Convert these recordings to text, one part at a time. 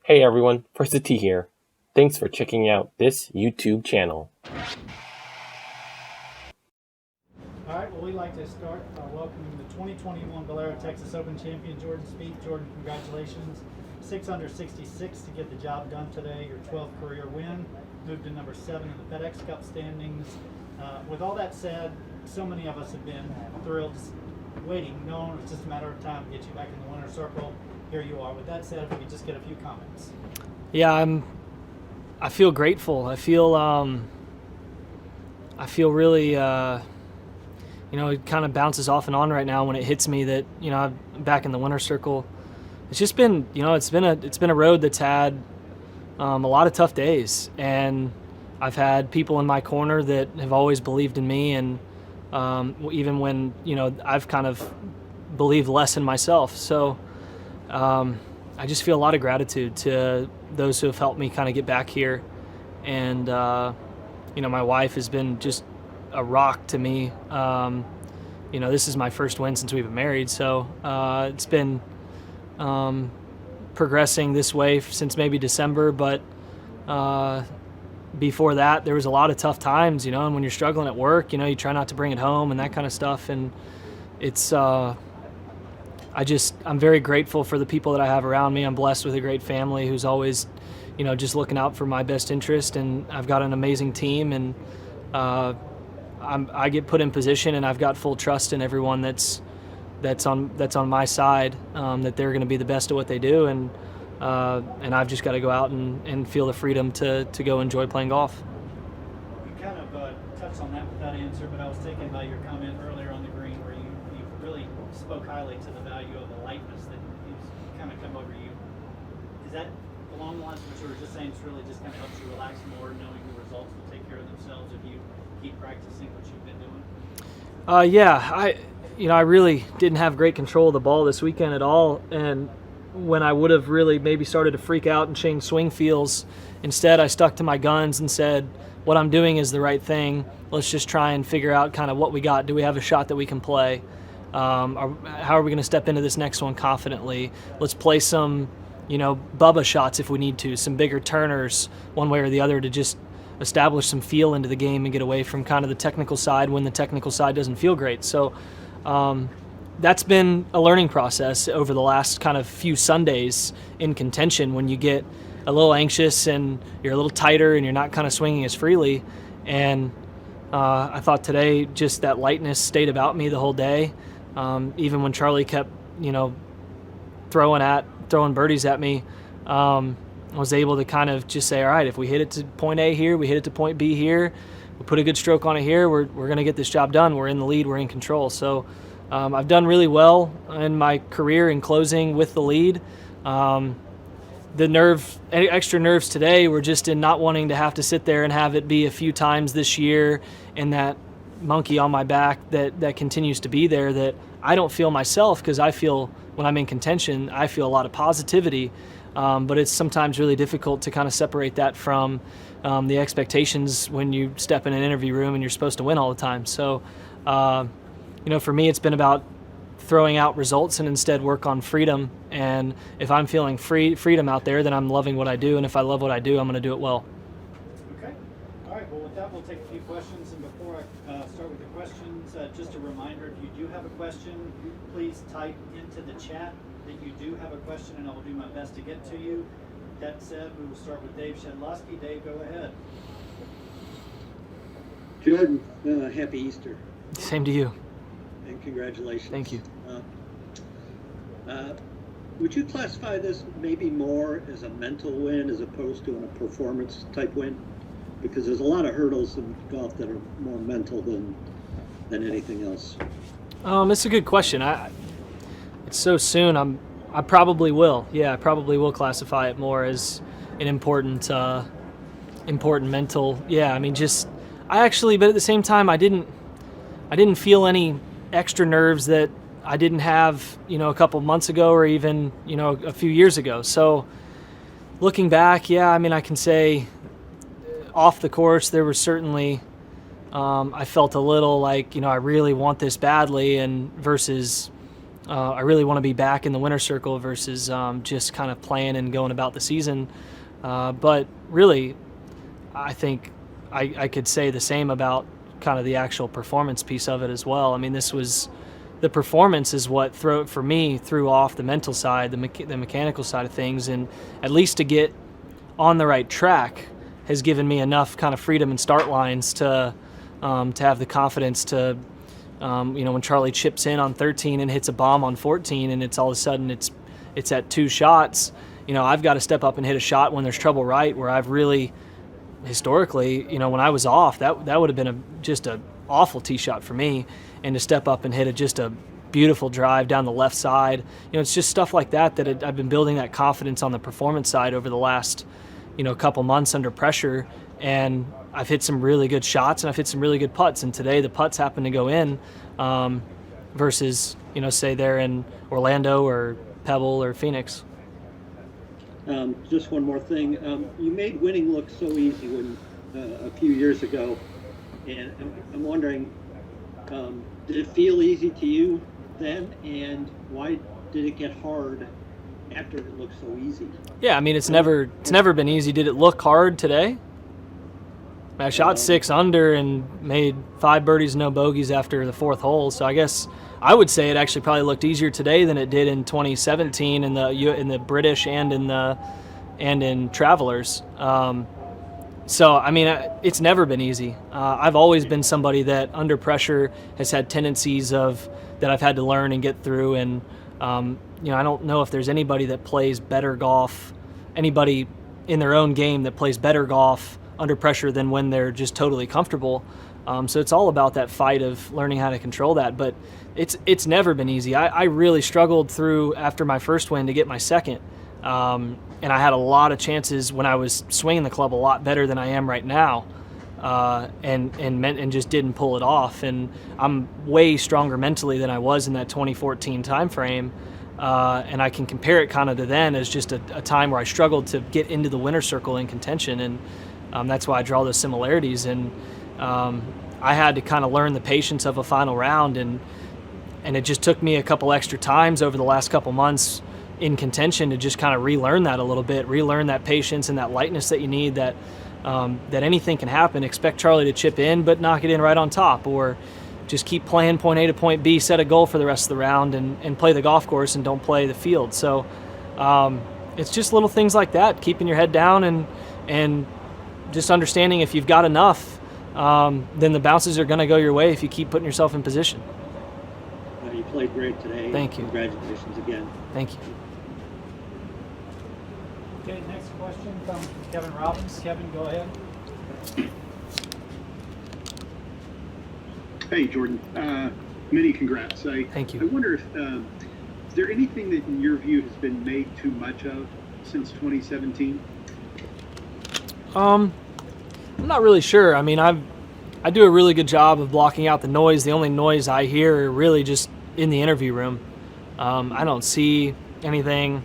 Hey everyone, First the T here. Thanks for checking out this YouTube channel. All right, well, we'd like to start by welcoming the 2021 Valero Texas Open champion, Jordan Spieth. Jordan, congratulations. 6 under 66 to get the job done today, your 12th career win. Moved to number 7 in the FedEx Cup standings. With all that said, so many of us have been thrilled, waiting, knowing it was just a matter of time to get you back in the winner's circle. Here you are. With that said, if we could just get a few comments. Yeah, I feel grateful. I feel really, it kind of bounces off and on right now when it hits me that, I'm back in the winner's circle. It's just been, it's been a road that's had a lot of tough days, and I've had people in my corner that have always believed in me, and even when, I've kind of believed less in myself. So I just feel a lot of gratitude to those who have helped me kind of get back here. And, my wife has been just a rock to me. This is my first win since we've been married. So it's been progressing this way since maybe December. But before that, there was a lot of tough times, and when you're struggling at work, you try not to bring it home and that kind of stuff. And it's I'm very grateful for the people that I have around me. I'm blessed with a great family who's always, just looking out for my best interest. And I've got an amazing team, and I get put in position, and I've got full trust in everyone that's on my side, that they're going to be the best at what they do. And I've just got to go out and feel the freedom to go enjoy playing golf. You kind of touched on that with that answer, but I was thinking about your comment earlier on the green where you really spoke highly to the value of the lightness that has kind of come over you. Is that along the lines of what you were just saying? It's really just kind of helps you relax more, knowing the results will take care of themselves if you keep practicing what you've been doing? I really didn't have great control of the ball this weekend at all, and when I would have really maybe started to freak out and change swing feels, instead I stuck to my guns and said, what I'm doing is the right thing. Let's just try and figure out kind of what we got. Do we have a shot that we can play? How are we going to step into this next one confidently? Let's play some, Bubba shots if we need to, some bigger turners one way or the other to just establish some feel into the game and get away from kind of the technical side when the technical side doesn't feel great. So that's been a learning process over the last kind of few Sundays in contention, when you get a little anxious and you're a little tighter and you're not kind of swinging as freely. And I thought today just that lightness stayed about me the whole day. Even when Charlie kept, throwing birdies at me, I was able to kind of just say, all right, if we hit it to point A here, we hit it to point B here, we put a good stroke on it here, we're going to get this job done. We're in the lead, we're in control. So I've done really well in my career in closing with the lead. The extra nerves today were just in not wanting to have to sit there and have it be a few times this year, and that monkey on my back that continues to be there, that I don't feel myself, because I feel when I'm in contention, I feel a lot of positivity. But it's sometimes really difficult to kind of separate that from the expectations when you step in an interview room and you're supposed to win all the time. So, for me, it's been about throwing out results and instead work on freedom. And if I'm feeling freedom out there, then I'm loving what I do. And if I love what I do, I'm going to do it well. Okay. All right. Well, with that, we'll take a few questions. And before I start with the questions, just a reminder, if you do have a question, please type into the chat that you do have a question, and I will do my best to get to you. That said, we will start with Dave Shedlowski. Dave, go ahead. Jordan, happy Easter. Same to you. And congratulations. Thank you. Would you classify this maybe more as a mental win as opposed to a performance type win? Because there's a lot of hurdles in golf that are more mental than anything else. It's a good question. It's so soon. I probably will. Yeah, I probably will classify it more as an important mental. Yeah, I mean, but at the same time, I didn't feel any extra nerves that I didn't have, a couple months ago or even, a few years ago. So looking back, yeah, I mean, I can say off the course, there was certainly, I felt a little like, I really want this badly, and versus I really want to be back in the winner's circle versus just kind of playing and going about the season. But really, I think I could say the same about kind of the actual performance piece of it as well. I mean, the performance is what for me threw off the mental side, the mechanical side of things, and at least to get on the right track has given me enough kind of freedom and start lines to have the confidence to, when Charlie chips in on 13 and hits a bomb on 14, and it's all of a sudden it's at 2 shots. I've got to step up and hit a shot when there's trouble right, where I've really historically, when I was off, that would have been just a awful tee shot for me, and to step up and hit just a beautiful drive down the left side. It's just stuff like that I've been building that confidence on the performance side over the last, couple months under pressure, and I've hit some really good shots and I've hit some really good putts, and today the putts happen to go in versus, say they're in Orlando or Pebble or Phoenix. Just one more thing. You made winning look so easy a few years ago, and I'm wondering, did it feel easy to you then, and why did it get hard after it looked so easy? Yeah, I mean, it's never been easy. Did it look hard today? I shot 6 under and made 5 birdies, no bogeys after the 4th hole. So I guess I would say it actually probably looked easier today than it did in 2017 in the British and in Travelers. So I mean, it's never been easy. I've always been somebody that under pressure has had tendencies that I've had to learn and get through. And I don't know if there's anybody that plays better golf, anybody in their own game that plays better golf under pressure than when they're just totally comfortable. So it's all about that fight of learning how to control that. But it's never been easy. I really struggled through after my first win to get my second. And I had a lot of chances when I was swinging the club a lot better than I am right now, and just didn't pull it off. And I'm way stronger mentally than I was in that 2014 time frame. And I can compare it kind of to then as just a time where I struggled to get into the winner's circle in contention. And that's why I draw those similarities. And I had to kind of learn the patience of a final round, and it just took me a couple extra times over the last couple months in contention to just kind of relearn that a little bit, relearn that patience and that lightness that you need, that anything can happen. Expect Charlie to chip in, but knock it in right on top, or just keep playing point A to point B, set a goal for the rest of the round, and play the golf course and don't play the field. So it's just little things like that, keeping your head down and just understanding if you've got enough, then the bounces are going to go your way if you keep putting yourself in position. You played great today. Thank you. Congratulations again. Thank you. Okay, next question comes from Kevin Robbins. Kevin, go ahead. Hey, Jordan. Many congrats. Thank you. I wonder if is there anything that, in your view, has been made too much of since 2017? I'm not really sure. I mean, I do a really good job of blocking out the noise. The only noise I hear are really just in the interview room. I don't see anything,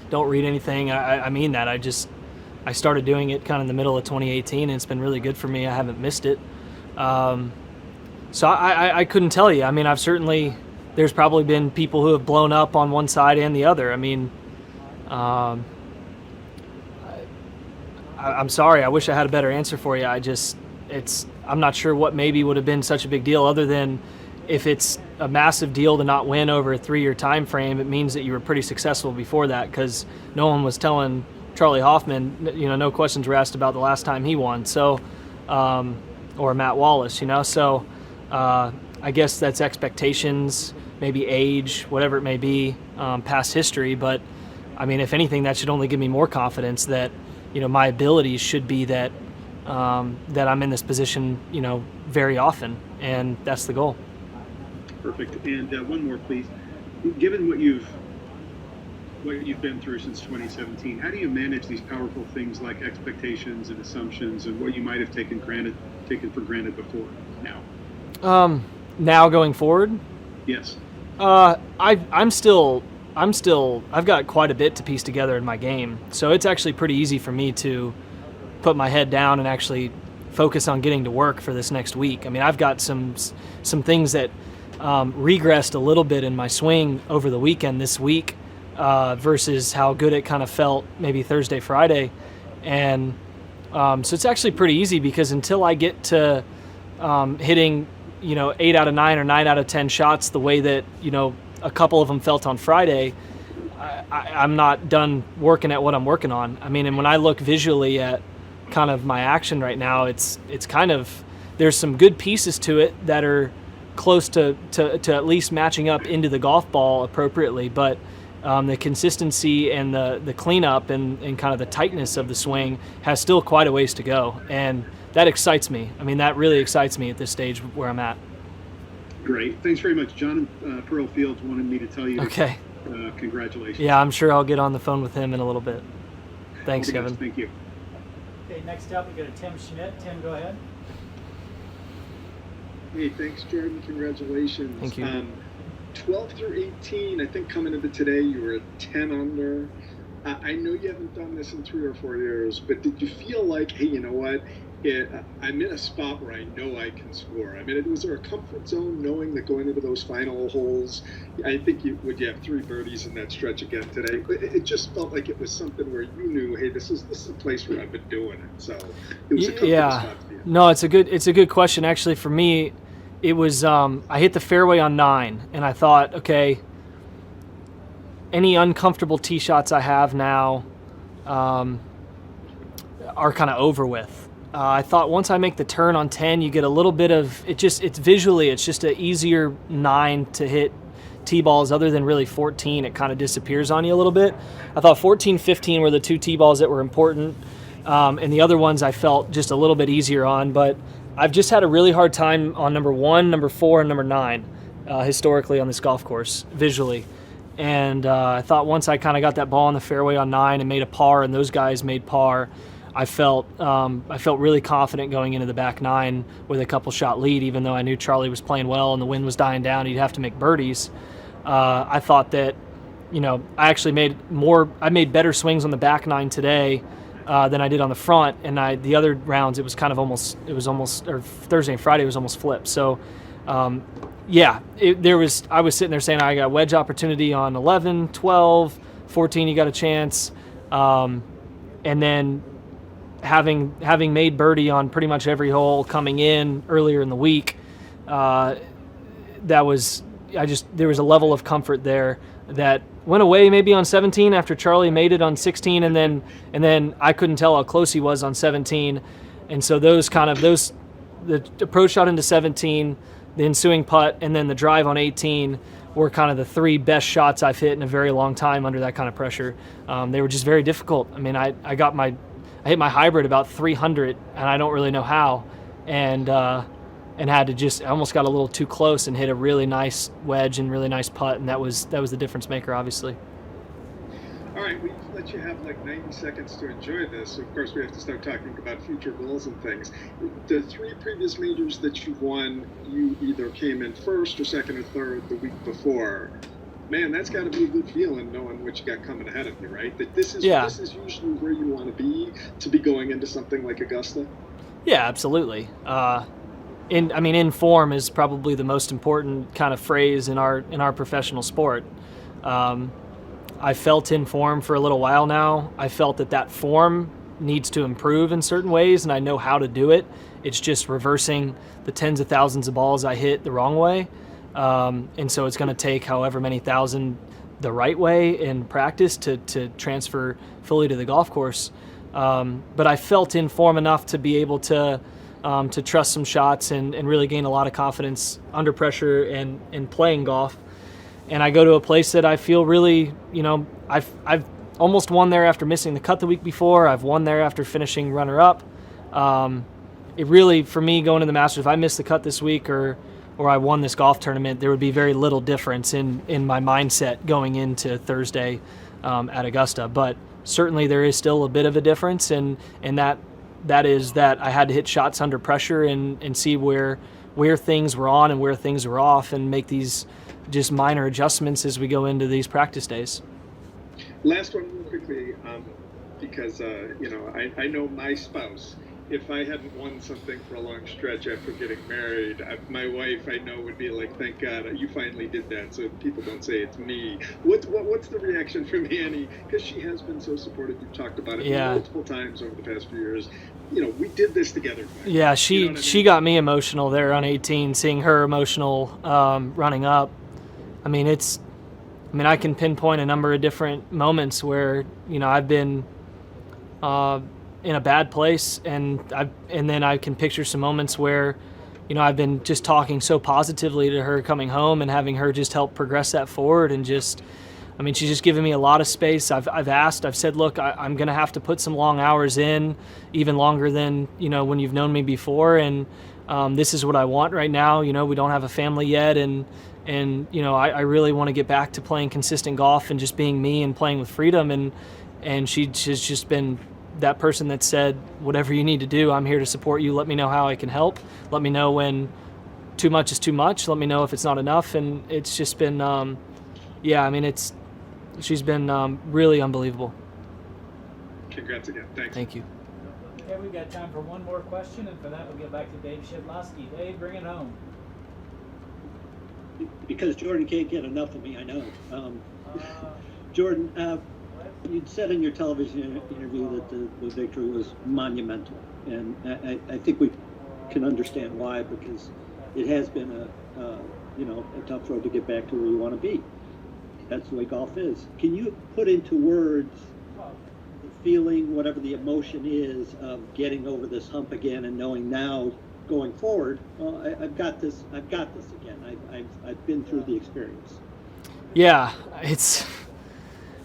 don't read anything. I mean that. I started doing it kind of in the middle of 2018, and it's been really good for me. I haven't missed it. So I couldn't tell you. I mean, there's probably been people who have blown up on one side and the other. I mean, I'm sorry. I wish I had a better answer for you. I'm not sure what maybe would have been such a big deal, other than if it's a massive deal to not win over a 3-year time frame, it means that you were pretty successful before that, because no one was telling Charlie Hoffman, no questions were asked about the last time he won. So, or Matt Wallace, So, I guess that's expectations, maybe age, whatever it may be, past history. But I mean, if anything, that should only give me more confidence that, my abilities should be that I'm in this position, very often, and that's the goal. Perfect. And one more, please. Given what you've been through since 2017, how do you manage these powerful things like expectations and assumptions and what you might have taken for granted before now? Now going forward? Yes. I've got quite a bit to piece together in my game, so it's actually pretty easy for me to put my head down and actually focus on getting to work for this next week. I mean, I've got some things that regressed a little bit in my swing over the weekend this week versus how good it kind of felt maybe Thursday, Friday. And so it's actually pretty easy because until I get to hitting, 8 out of 9 or 9 out of 10 shots the way that, a couple of them felt on Friday, I'm not done working at what I'm working on. I mean, and when I look visually at kind of my action right now, it's kind of, there's some good pieces to it that are close to at least matching up into the golf ball appropriately, but the consistency and the cleanup and kind of the tightness of the swing has still quite a ways to go, and that excites me. I mean, that really excites me at this stage where I'm at. Great. Thanks very much. John Pearl Fields wanted me to tell you. Okay. Congratulations. Yeah, I'm sure I'll get on the phone with him in a little bit. Thanks, Kevin. Thank you. Okay, next up we go to Tim Schmidt. Tim, go ahead. Hey, thanks, Jordan. Congratulations. Thank you. 12 through 18, I think coming into today, you were at 10 under. I know you haven't done this in 3 or 4 years, but did you feel like, hey, you know what? I'm in a spot where I know I can score. I mean, was there a comfort zone knowing that going into those final holes, I think you have 3 birdies in that stretch again today, but it just felt like it was something where you knew, hey, this is a place where I've been doing it. So it was a comfort spot for you. No, it's a good question. Actually, for me, it was I hit the fairway on 9, and I thought, okay, any uncomfortable tee shots I have now are kind of over with. I thought once I make the turn on 10, you get a little bit of it. It's visually, it's just an easier 9 to hit tee balls. Other than really 14, it kind of disappears on you a little bit. I thought 14, 15 were the 2 tee balls that were important, and the other ones I felt just a little bit easier on. But I've just had a really hard time on number 1, number 4, and number 9 historically on this golf course visually. And I thought once I kind of got that ball in the fairway on 9 and made a par, and those guys made par, I felt really confident going into the back 9 with a couple shot lead, even though I knew Charlie was playing well and the wind was dying down. He'd have to make birdies. I thought that, I actually made better swings on the back 9 today than I did on the front, and the other rounds it was Thursday and Friday was almost flipped. So I was sitting there saying I got wedge opportunity on 11, 12, 14 you got a chance, and then having made birdie on pretty much every hole coming in earlier in the week, there was a level of comfort there that went away maybe on 17 after Charlie made it on 16, and then I couldn't tell how close he was on 17, and so the approach shot into 17, the ensuing putt, and then the drive on 18 were kind of the 3 best shots I've hit in a very long time under that kind of pressure. They were just very difficult. I mean, I hit my hybrid about 300, and I don't really know how, and had to I almost got a little too close and hit a really nice wedge and really nice putt, and that was the difference maker, obviously. All right, we've let you have like 90 seconds to enjoy this. Of course, we have to start talking about future goals and things. The 3 previous majors that you've won, you either came in first or second or third the week before. Man, that's got to be a good feeling knowing what you got coming ahead of you, right? That this is usually where you want to be going into something like Augusta. Yeah, absolutely. In form is probably the most important kind of phrase in our professional sport. I felt in form for a little while now. I felt that form needs to improve in certain ways, and I know how to do it. It's just reversing the tens of thousands of balls I hit the wrong way. And so it's going to take however many thousand the right way in practice to transfer fully to the golf course. But I felt in form enough to be able to trust some shots and really gain a lot of confidence under pressure and playing golf. And I go to a place that I feel really, I've almost won there after missing the cut the week before. I've won there after finishing runner-up. It really, for me, going to the Masters, if I missed the cut this week or I won this golf tournament, there would be very little difference in my mindset going into Thursday at Augusta. But certainly there is still a bit of a difference, and that is that I had to hit shots under pressure and see where things were on and where things were off, and make these just minor adjustments as we go into these practice days. Last one real quickly, because I know my spouse if I hadn't won something for a long stretch after getting married, my wife I know would be like, "Thank God you finally did that," so people don't say it's me. What's the reaction from Annie? Because she has been so supportive. You've talked about it multiple times over the past few years. We did this together. Yeah, she got me emotional there on 18, seeing her emotional running up. I mean, I can pinpoint a number of different moments where I've been in a bad place, and then I can picture some moments where I've been just talking so positively to her coming home and having her just help progress that forward, and she's just given me a lot of space. I've said, look, I'm going to have to put some long hours in, even longer than when you've known me before, and this is what I want right now. We don't have a family yet, and I really want to get back to playing consistent golf and just being me and playing with freedom, and she's just been that person that said, whatever you need to do, I'm here to support you. Let me know how I can help. Let me know when too much is too much. Let me know if it's not enough. And it's just been, she's been really unbelievable. Congrats again. Thanks. Thank you. Okay, we've got time for one more question, and for that we'll get back to Dave Shedlowski. Dave, bring it home. Because Jordan can't get enough of me, I know. Jordan, you'd said in your television interview that the victory was monumental, and I think we can understand why, because it has been a tough road to get back to where you want to be. That's the way golf is. Can you put into words the feeling, whatever the emotion is, of getting over this hump again and knowing now going forward, well, I've got this again. I've been through the experience. Yeah,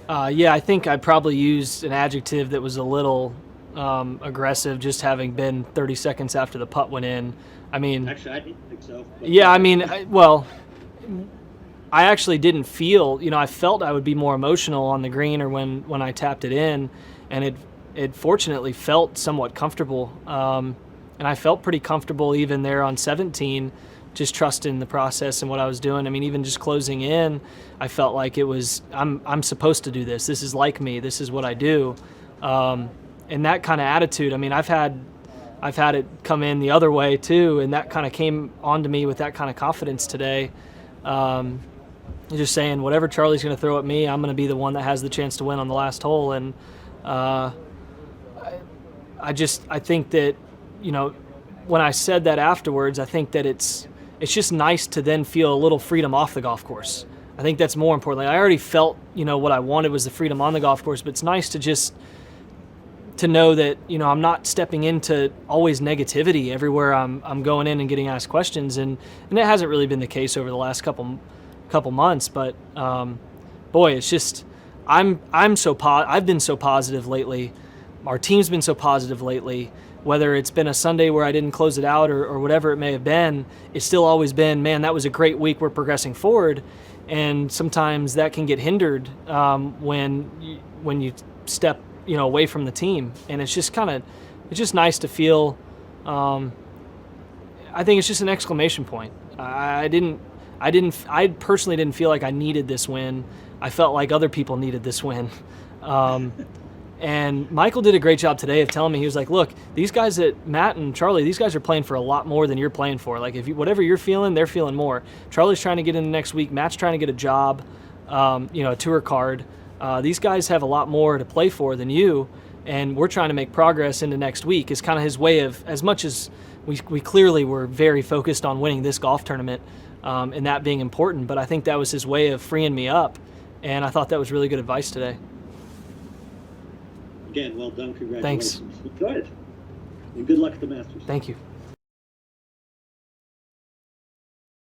I think I probably used an adjective that was a little aggressive, just having been 30 seconds after the putt went in. Actually, I didn't think so. Yeah, I actually didn't feel, I felt I would be more emotional on the green or when I tapped it in, and it fortunately felt somewhat comfortable. And I felt pretty comfortable even there on 17, just trusting the process and what I was doing. Even just closing in, I felt like it was, I'm supposed to do this. This is like me. This is what I do. And that kind of attitude, I've had it come in the other way too, and that kind of came onto me with that kind of confidence today. Just saying, whatever Charlie's going to throw at me, I'm going to be the one that has the chance to win on the last hole. And I think that, when I said that afterwards, I think that it's just nice to then feel a little freedom off the golf course. I think that's more important. I already felt, what I wanted was the freedom on the golf course, but it's nice to know that, I'm not stepping into always negativity everywhere I'm going in and getting asked questions. And that hasn't really been the case over the last couple months, but boy, it's just, I've been so positive lately. Our team's been so positive lately. Whether it's been a Sunday where I didn't close it out or whatever it may have been, it's still always been, man, that was a great week. We're progressing forward. And sometimes that can get hindered when you step, away from the team. And it's just nice to feel, I think it's just an exclamation point. I personally didn't feel like I needed this win. I felt like other people needed this win. And Michael did a great job today of telling me, he was like, look, these guys Matt and Charlie, these guys are playing for a lot more than you're playing for. Like, whatever you're feeling, they're feeling more. Charlie's trying to get in the next week. Matt's trying to get a job, a tour card. These guys have a lot more to play for than you, and we're trying to make progress into next week. Is kind of his way of, as much as we clearly were very focused on winning this golf tournament and that being important, but I think that was his way of freeing me up, and I thought that was really good advice today. Again, well done. Congratulations. Thanks. Enjoy it. And good luck at the Masters. Thank you.